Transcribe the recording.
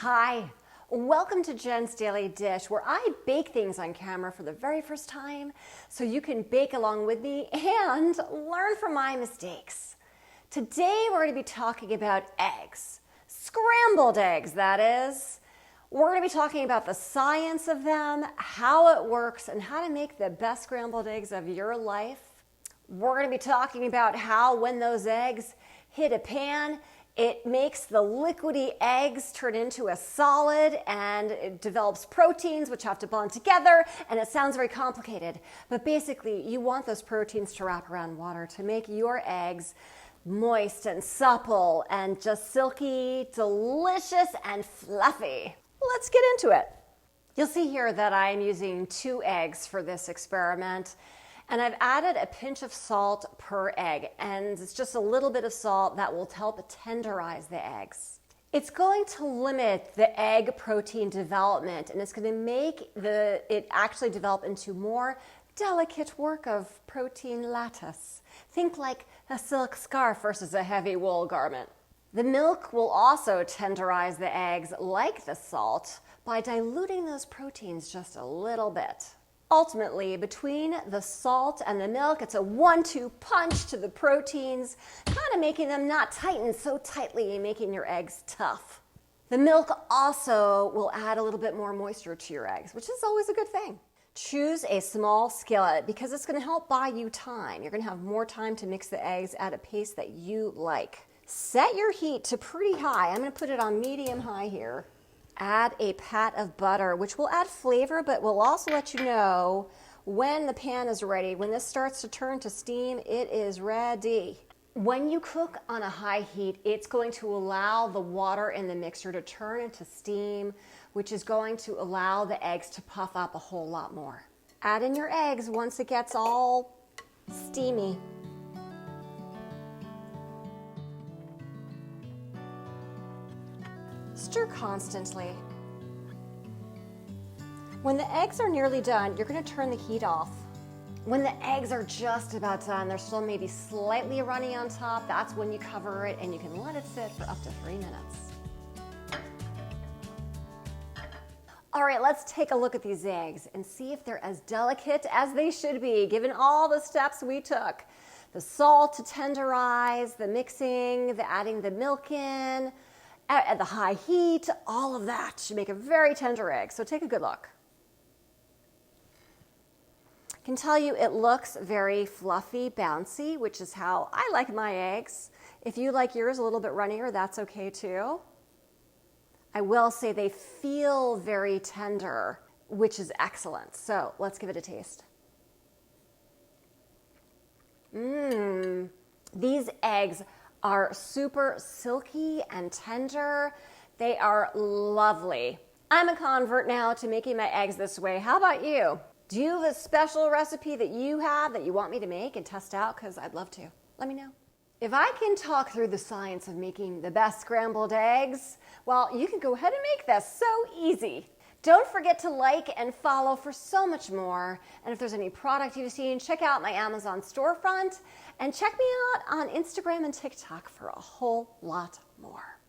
Hi, welcome to Jen's Daily Dish, where I bake things on camera for the very first time so you can bake along with me and learn from my mistakes. Today we're going to be talking about eggs, scrambled eggs that is. We're going to be talking about the science of them, how it works, and how to make the best scrambled eggs of your life. We're going to be talking about how when those eggs hit a pan, it makes the liquidy eggs turn into a solid and it develops proteins which have to bond together, and it sounds very complicated. But basically, you want those proteins to wrap around water to make your eggs moist and supple and just silky, delicious, and fluffy. Let's get into it. You'll see here that I'm using 2 eggs for this experiment. And I've added a pinch of salt per egg, and it's just a little bit of salt that will help tenderize the eggs. It's going to limit the egg protein development, and it's going to make it actually develop into more delicate work of protein lattice. Think like a silk scarf versus a heavy wool garment. The milk will also tenderize the eggs like the salt by diluting those proteins just a little bit. Ultimately, between the salt and the milk, it's a 1-2 punch to the proteins, kind of making them not tighten so tightly, making your eggs tough. The milk also will add a little bit more moisture to your eggs, which is always a good thing. Choose a small skillet because it's going to help buy you time. You're going to have more time to mix the eggs at a pace that you like. Set your heat to pretty high. I'm going to put it on medium high here. Add a pat of butter, which will add flavor, but will also let you know when the pan is ready. When this starts to turn to steam, it is ready. When you cook on a high heat, it's going to allow the water in the mixture to turn into steam, which is going to allow the eggs to puff up a whole lot more. Add in your eggs once it gets all steamy. Stir constantly. When the eggs are nearly done, you're going to turn the heat off. When the eggs are just about done, they're still maybe slightly runny on top, that's when you cover it and you can let it sit for up to 3 minutes. All right, let's take a look at these eggs and see if they're as delicate as they should be, given all the steps we took. The salt to tenderize, the mixing, the adding the milk in, at the high heat, all of that should make a very tender egg. So take a good look. I can tell you it looks very fluffy, bouncy, which is how I like my eggs. If you like yours a little bit runnier, that's okay too. I will say they feel very tender, which is excellent. So let's give it a taste. These eggs are super silky and tender. They are lovely. I'm a convert now to making my eggs this way. How about you? Do you have a special recipe that you have that you want me to make and test out? Because I'd love to. Let me know. If I can talk through the science of making the best scrambled eggs, well, you can go ahead and make this so easy. Don't forget to like and follow for so much more. And if there's any product you've seen, check out my Amazon storefront and check me out on Instagram and TikTok for a whole lot more.